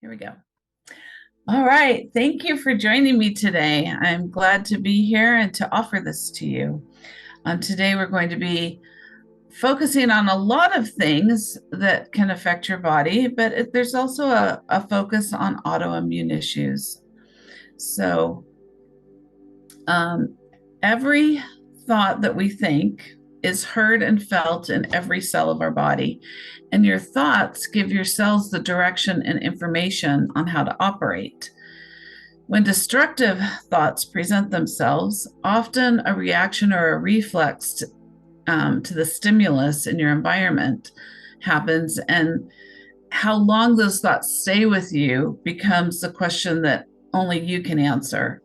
Here we go. All right. Thank you for joining me today. I'm glad to be here and to offer this to you. Today, we're going to be focusing on a lot of things that can affect your body, but there's also a focus on autoimmune issues. So, um, every thought that we think is heard and felt in every cell of our body. And your thoughts give your cells the direction and information on how to operate. When destructive thoughts present themselves, often a reaction or a reflex to the stimulus in your environment happens. And how long those thoughts stay with you becomes the question that only you can answer.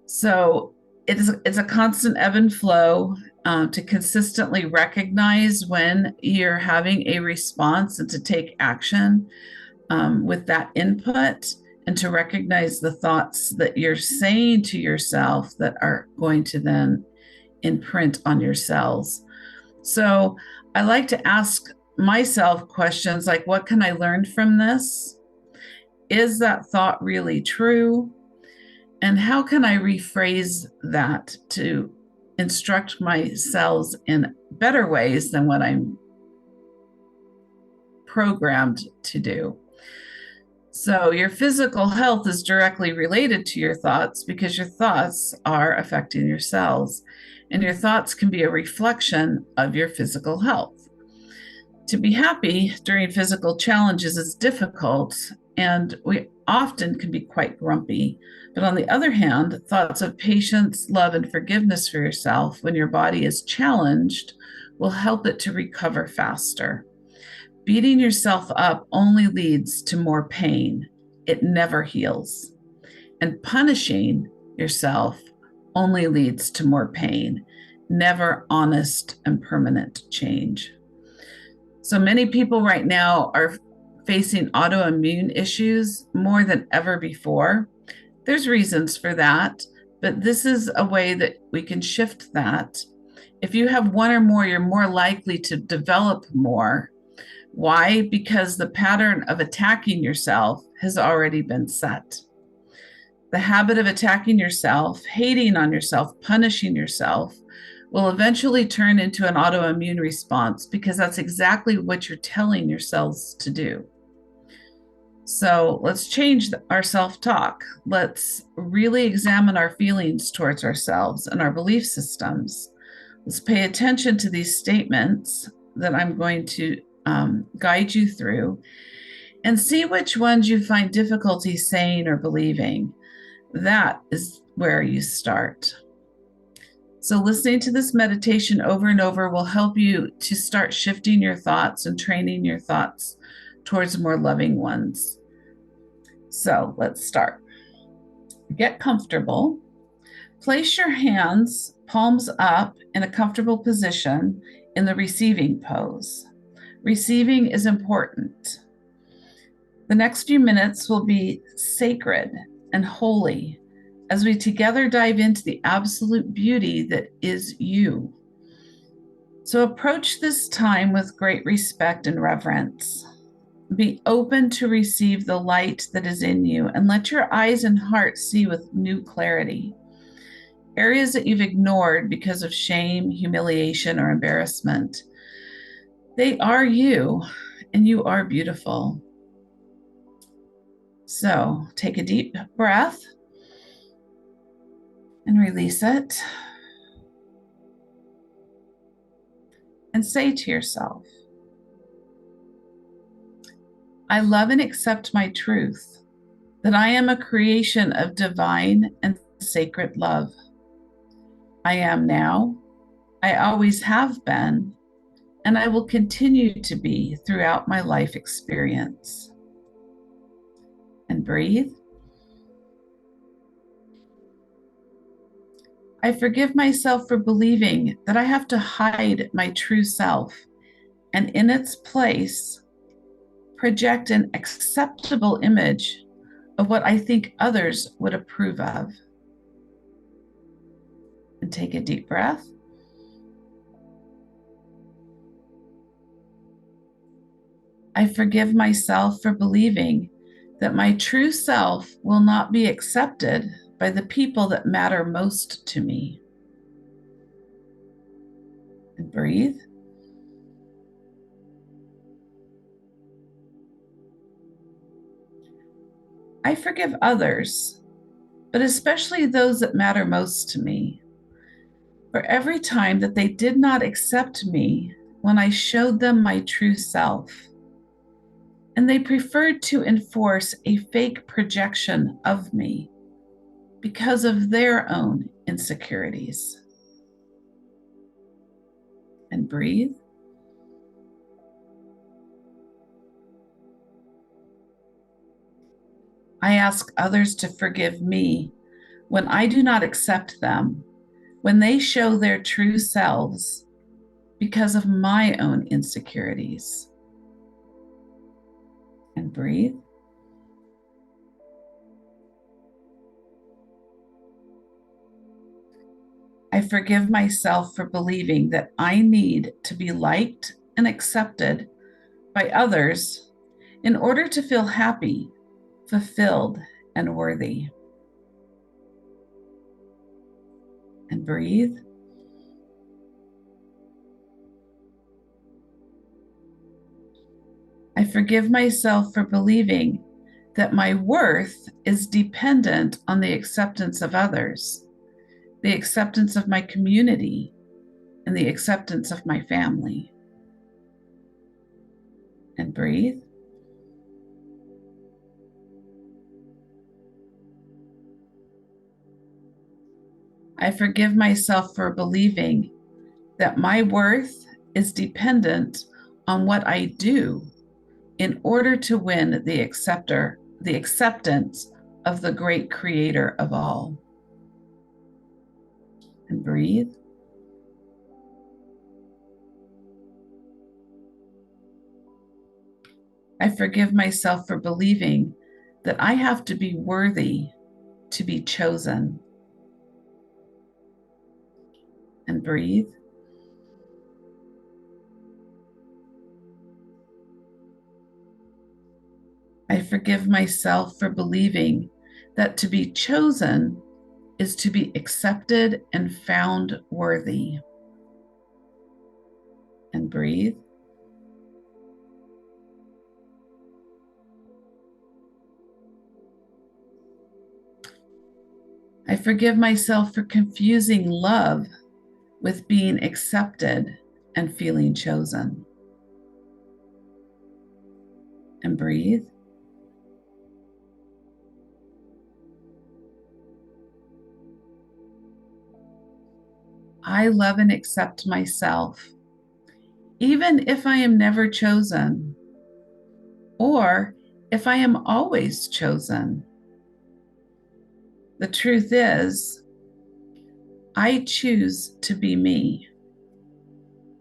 So it's a constant ebb and flow to consistently recognize when you're having a response and to take action with that input, and to recognize the thoughts that you're saying to yourself that are going to then imprint on your cells. So I like to ask myself questions like, what can I learn from this? Is that thought really true? And how can I rephrase that to instruct my cells in better ways than what I'm programmed to do? So, your physical health is directly related to your thoughts because your thoughts are affecting your cells, and your thoughts can be a reflection of your physical health. To be happy during physical challenges is difficult, and we often can be quite grumpy. But on the other hand, thoughts of patience, love, and forgiveness for yourself when your body is challenged will help it to recover faster. Beating yourself up only leads to more pain. It never heals. And punishing yourself only leads to more pain, never honest and permanent change. So many people right now are facing autoimmune issues more than ever before. There's reasons for that, but this is a way that we can shift that. If you have one or more, you're more likely to develop more. Why? Because the pattern of attacking yourself has already been set. The habit of attacking yourself, hating on yourself, punishing yourself will eventually turn into an autoimmune response because that's exactly what you're telling your cells to do. So let's change our self-talk. Let's really examine our feelings towards ourselves and our belief systems. Let's pay attention to these statements that I'm going to guide you through, and see which ones you find difficulty saying or believing. That is where you start. So listening to this meditation over and over will help you to start shifting your thoughts and training your thoughts towards more loving ones. So let's start. Get comfortable. Place your hands, palms up, in a comfortable position in the receiving pose. Receiving is important. The next few minutes will be sacred and holy as we together dive into the absolute beauty that is you. So approach this time with great respect and reverence. Be open to receive the light that is in you, and let your eyes and heart see with new clarity. Areas that you've ignored because of shame, humiliation, or embarrassment, they are you, and you are beautiful. So take a deep breath and release it. And say to yourself, I love and accept my truth, that I am a creation of divine and sacred love. I am now, I always have been, and I will continue to be throughout my life experience. And breathe. I forgive myself for believing that I have to hide my true self, and in its place, project an acceptable image of what I think others would approve of. And take a deep breath. I forgive myself for believing that my true self will not be accepted by the people that matter most to me. And breathe. I forgive others, but especially those that matter most to me, for every time that they did not accept me when I showed them my true self, and they preferred to enforce a fake projection of me because of their own insecurities. And breathe. I ask others to forgive me when I do not accept them, when they show their true selves because of my own insecurities. And breathe. I forgive myself for believing that I need to be liked and accepted by others in order to feel happy, fulfilled, and worthy. And breathe. I forgive myself for believing that my worth is dependent on the acceptance of others, the acceptance of my community, and the acceptance of my family. And breathe. I forgive myself for believing that my worth is dependent on what I do in order to win the acceptance of the great creator of all. And breathe. I forgive myself for believing that I have to be worthy to be chosen. And breathe. I forgive myself for believing that to be chosen is to be accepted and found worthy. And breathe. I forgive myself for confusing love with being accepted and feeling chosen. And breathe. I love and accept myself, even if I am never chosen, or if I am always chosen. The truth is, I choose to be me.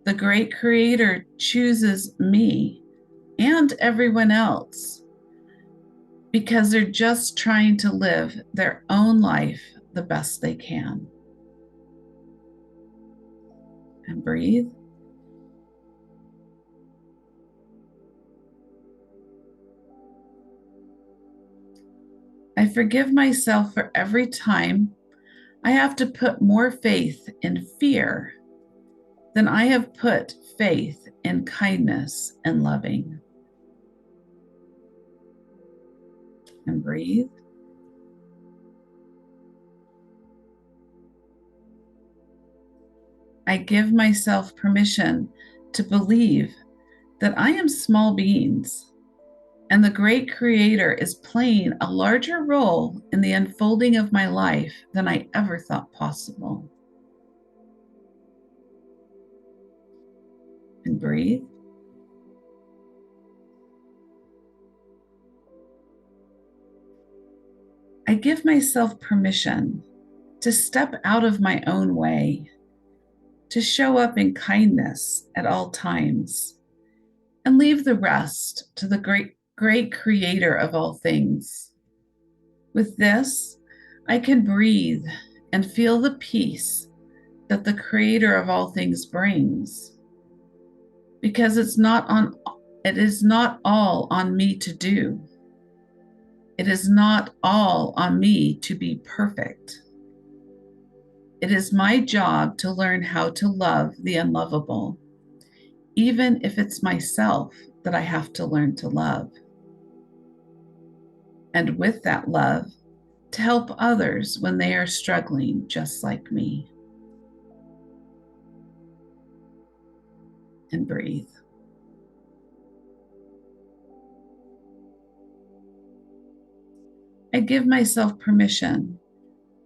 The great creator chooses me and everyone else because they're just trying to live their own life the best they can. And breathe. I forgive myself for every time I have to put more faith in fear than I have put faith in kindness and loving. And breathe. I give myself permission to believe that I am small beings and the great creator is playing a larger role in the unfolding of my life than I ever thought possible. And breathe. I give myself permission to step out of my own way, to show up in kindness at all times, and leave the rest to the great creator of all things. With this, I can breathe and feel the peace that the creator of all things brings, because it is not all on me to do. It is not all on me to be perfect. It is my job to learn how to love the unlovable, even if it's myself that I have to learn to love. And with that love, to help others when they are struggling just like me. And breathe. I give myself permission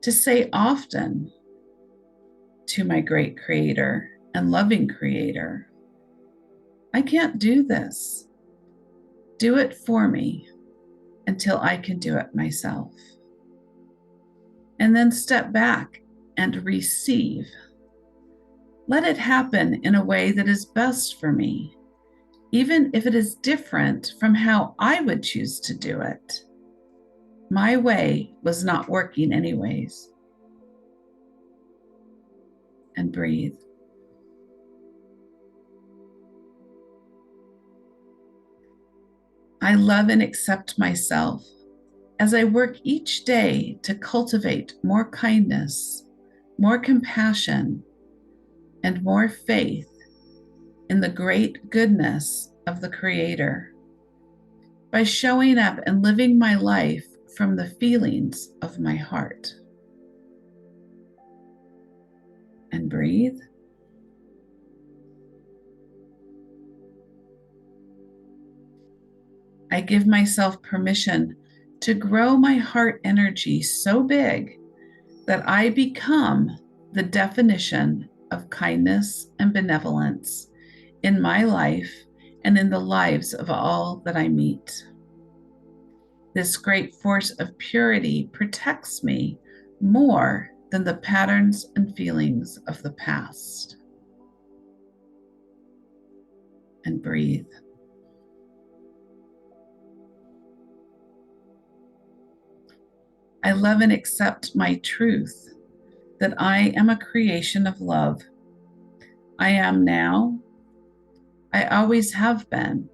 to say often to my great creator and loving creator, I can't do this. Do it for me until I can do it myself. And then step back and receive. Let it happen in a way that is best for me, even if it is different from how I would choose to do it. My way was not working anyways. And breathe. I love and accept myself as I work each day to cultivate more kindness, more compassion, and more faith in the great goodness of the Creator by showing up and living my life from the feelings of my heart. And breathe. I give myself permission to grow my heart energy so big that I become the definition of kindness and benevolence in my life and in the lives of all that I meet. This great force of purity protects me more than the patterns and feelings of the past. And breathe. I love and accept my truth that I am a creation of love. I am now, I always have been,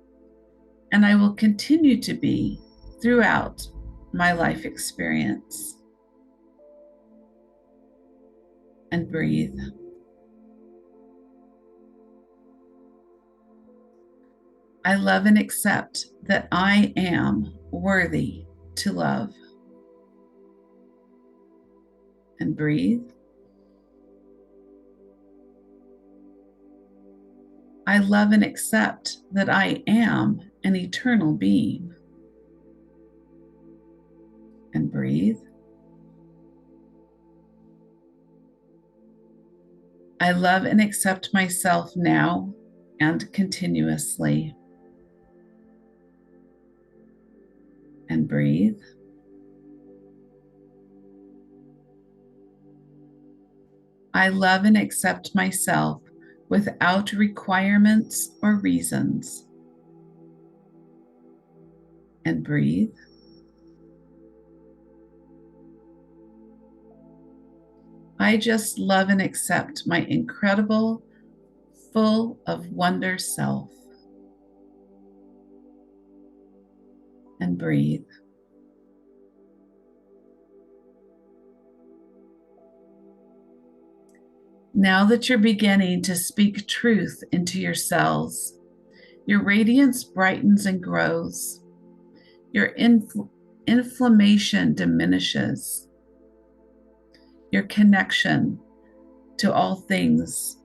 and I will continue to be throughout my life experience. And breathe. I love and accept that I am worthy to love. And breathe. I love and accept that I am an eternal being. And breathe. I love and accept myself now and continuously. And breathe. I love and accept myself without requirements or reasons. And breathe. I just love and accept my incredible, full of wonder self. And breathe. Now that you're beginning to speak truth into your cells, your radiance brightens and grows. Your inflammation diminishes. Your connection to all things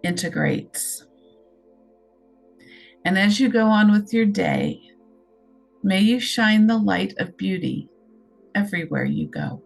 integrates. And as you go on with your day, may you shine the light of beauty everywhere you go.